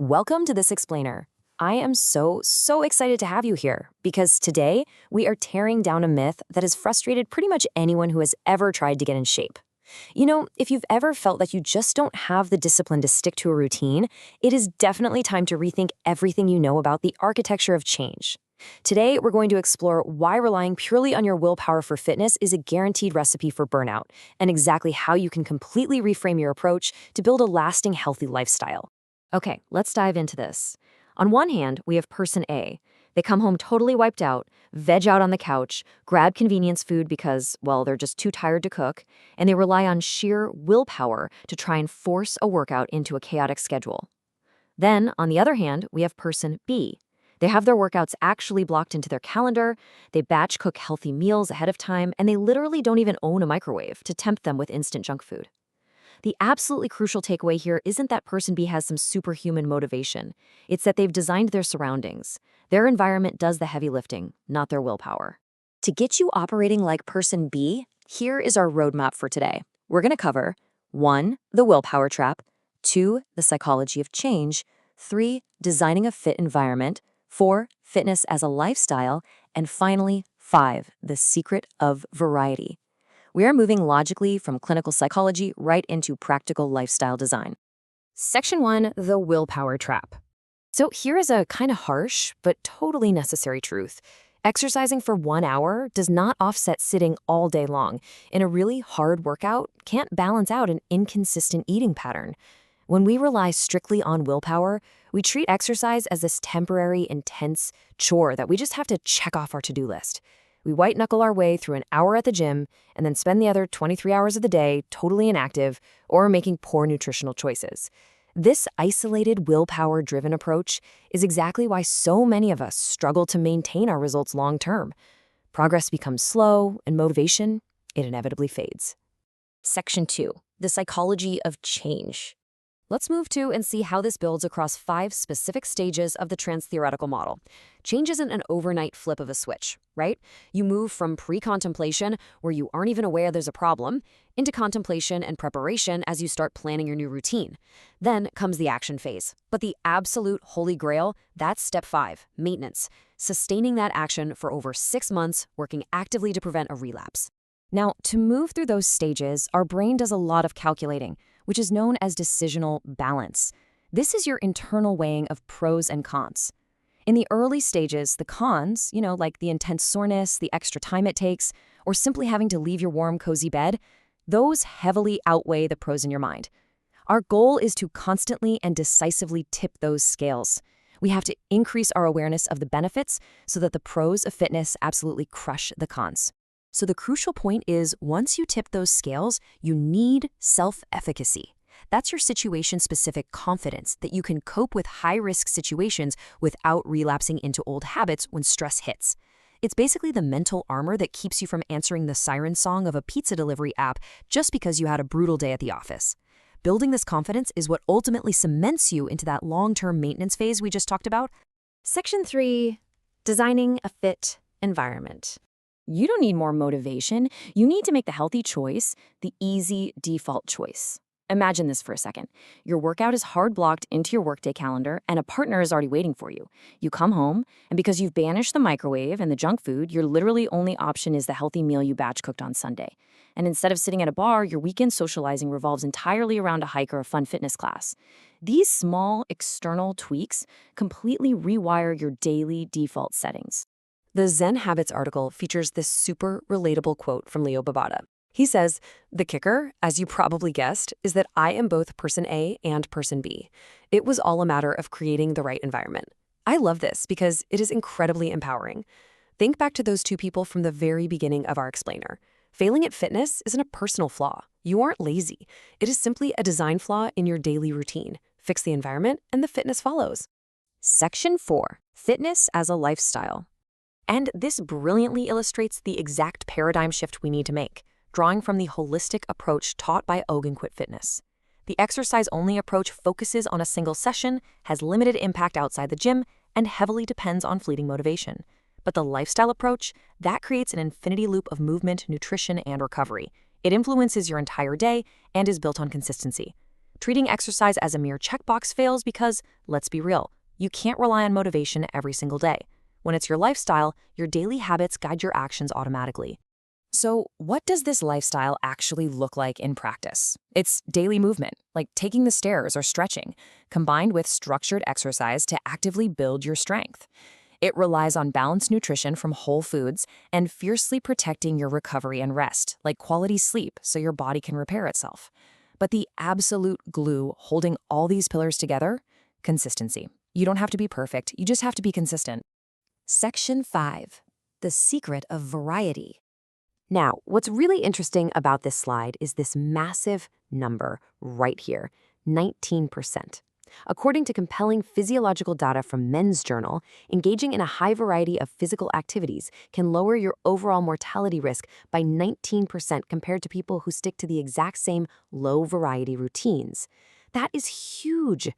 Welcome to This Explainer. I am so excited to have you here because today we are tearing down a myth that has frustrated pretty much anyone who has ever tried to get in shape. If you've ever felt that you just don't have the discipline to stick to a routine, it is definitely time to rethink everything you know about the architecture of change. Today, we're going to explore why relying purely on your willpower for fitness is a guaranteed recipe for burnout, and exactly how you can completely reframe your approach to build a lasting, healthy lifestyle. Okay, let's dive into this. On one hand, we have person A. They come home totally wiped out, veg out on the couch, grab convenience food because, well, they're just too tired to cook, and they rely on sheer willpower to try and force a workout into a chaotic schedule. Then, on the other hand, we have person B. They have their workouts actually blocked into their calendar, they batch cook healthy meals ahead of time, and they literally don't even own a microwave to tempt them with instant junk food. The absolutely crucial takeaway here isn't that person B has some superhuman motivation. It's that they've designed their surroundings. Their environment does the heavy lifting, not their willpower. To get you operating like person B, here is our roadmap for today. We're going to cover 1. The willpower trap, 2. The psychology of change, 3. Designing a fit environment, 4. Fitness as a lifestyle, and finally, 5. The secret of variety. We are moving logically from clinical psychology right into practical lifestyle design. Section 1, the willpower trap. So here is a kind of harsh, but totally necessary truth. Exercising for 1 hour does not offset sitting all day long, and a really hard workout can't balance out an inconsistent eating pattern. When we rely strictly on willpower, we treat exercise as this temporary, intense chore that we just have to check off our to-do list. We white-knuckle our way through an hour at the gym and then spend the other 23 hours of the day totally inactive or making poor nutritional choices. This isolated, willpower-driven approach is exactly why so many of us struggle to maintain our results long-term. Progress becomes slow, and motivation, it inevitably fades. Section 2, the psychology of change. Let's move to and see how this builds across 5 specific stages of the trans-theoretical model. Change isn't an overnight flip of a switch, right? You move from pre-contemplation, where you aren't even aware there's a problem, into contemplation and preparation as you start planning your new routine. Then comes the action phase. But the absolute holy grail, that's step 5, maintenance. Sustaining that action for over 6 months, working actively to prevent a relapse. Now, to move through those stages, our brain does a lot of calculating, which is known as decisional balance. This is your internal weighing of pros and cons. In the early stages, the cons, like the intense soreness, the extra time it takes, or simply having to leave your warm, cozy bed, those heavily outweigh the pros in your mind. Our goal is to constantly and decisively tip those scales. We have to increase our awareness of the benefits so that the pros of fitness absolutely crush the cons. So the crucial point is, once you tip those scales, you need self-efficacy. That's your situation-specific confidence that you can cope with high-risk situations without relapsing into old habits when stress hits. It's basically the mental armor that keeps you from answering the siren song of a pizza delivery app just because you had a brutal day at the office. Building this confidence is what ultimately cements you into that long-term maintenance phase we just talked about. Section 3, designing a fit environment. You don't need more motivation. You need to make the healthy choice, the easy default choice. Imagine this for a second. Your workout is hard blocked into your workday calendar and a partner is already waiting for you. You come home, and because you've banished the microwave and the junk food, your literally only option is the healthy meal you batch cooked on Sunday. And instead of sitting at a bar, your weekend socializing revolves entirely around a hike or a fun fitness class. These small external tweaks completely rewire your daily default settings. The Zen Habits article features this super relatable quote from Leo Babauta. He says, "The kicker, as you probably guessed, is that I am both person A and person B. It was all a matter of creating the right environment." I love this because it is incredibly empowering. Think back to those two people from the very beginning of our explainer. Failing at fitness isn't a personal flaw. You aren't lazy. It is simply a design flaw in your daily routine. Fix the environment and the fitness follows. Section 4, fitness as a lifestyle. And this brilliantly illustrates the exact paradigm shift we need to make, drawing from the holistic approach taught by Ogunquit Fitness. The exercise-only approach focuses on a single session, has limited impact outside the gym, and heavily depends on fleeting motivation. But the lifestyle approach, that creates an infinity loop of movement, nutrition, and recovery. It influences your entire day and is built on consistency. Treating exercise as a mere checkbox fails because, let's be real, you can't rely on motivation every single day. When it's your lifestyle, your daily habits guide your actions automatically. So, what does this lifestyle actually look like in practice? It's daily movement, like taking the stairs or stretching, combined with structured exercise to actively build your strength. It relies on balanced nutrition from whole foods and fiercely protecting your recovery and rest, like quality sleep so your body can repair itself. But the absolute glue holding all these pillars together? Consistency. You don't have to be perfect, you just have to be consistent. Section 5. The secret of variety. Now, what's really interesting about this slide is this massive number right here, 19%. According to compelling physiological data from Men's Journal, engaging in a high variety of physical activities can lower your overall mortality risk by 19% compared to people who stick to the exact same low-variety routines. That is huge.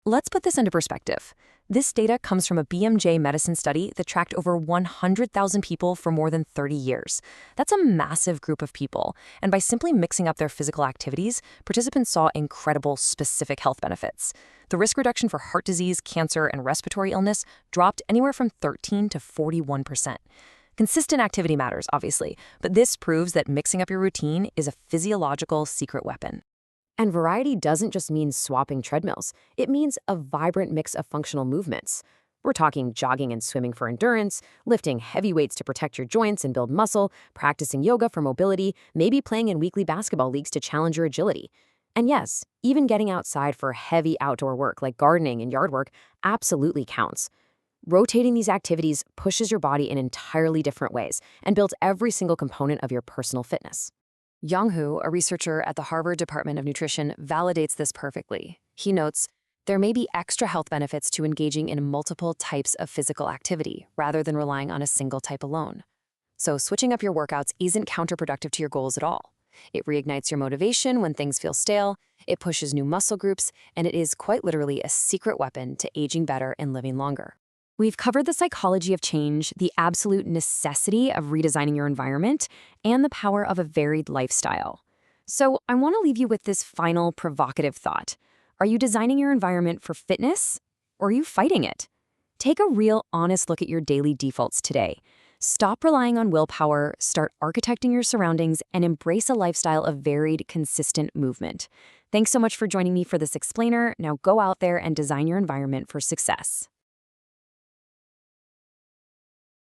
Let's put this into perspective. This data comes from a BMJ medicine study that tracked over 100,000 people for more than 30 years. That's a massive group of people, and by simply mixing up their physical activities, participants saw incredible specific health benefits. The risk reduction for heart disease, cancer, and respiratory illness dropped anywhere from 13 to 41%. Consistent activity matters, obviously, but this proves that mixing up your routine is a physiological secret weapon. And variety doesn't just mean swapping treadmills. It means a vibrant mix of functional movements. We're talking jogging and swimming for endurance, lifting heavy weights to protect your joints and build muscle, practicing yoga for mobility, maybe playing in weekly basketball leagues to challenge your agility. And yes, even getting outside for heavy outdoor work like gardening and yard work absolutely counts. Rotating these activities pushes your body in entirely different ways and builds every single component of your personal fitness. Yang Hu, a researcher at the Harvard Department of Nutrition, validates this perfectly. He notes, there may be extra health benefits to engaging in multiple types of physical activity rather than relying on a single type alone. So switching up your workouts isn't counterproductive to your goals at all. It reignites your motivation when things feel stale, it pushes new muscle groups, and it is quite literally a secret weapon to aging better and living longer. We've covered the psychology of change, the absolute necessity of redesigning your environment, and the power of a varied lifestyle. So I want to leave you with this final provocative thought. Are you designing your environment for fitness, or are you fighting it? Take a real, honest look at your daily defaults today. Stop relying on willpower, start architecting your surroundings, and embrace a lifestyle of varied, consistent movement. Thanks so much for joining me for this explainer. Now go out there and design your environment for success.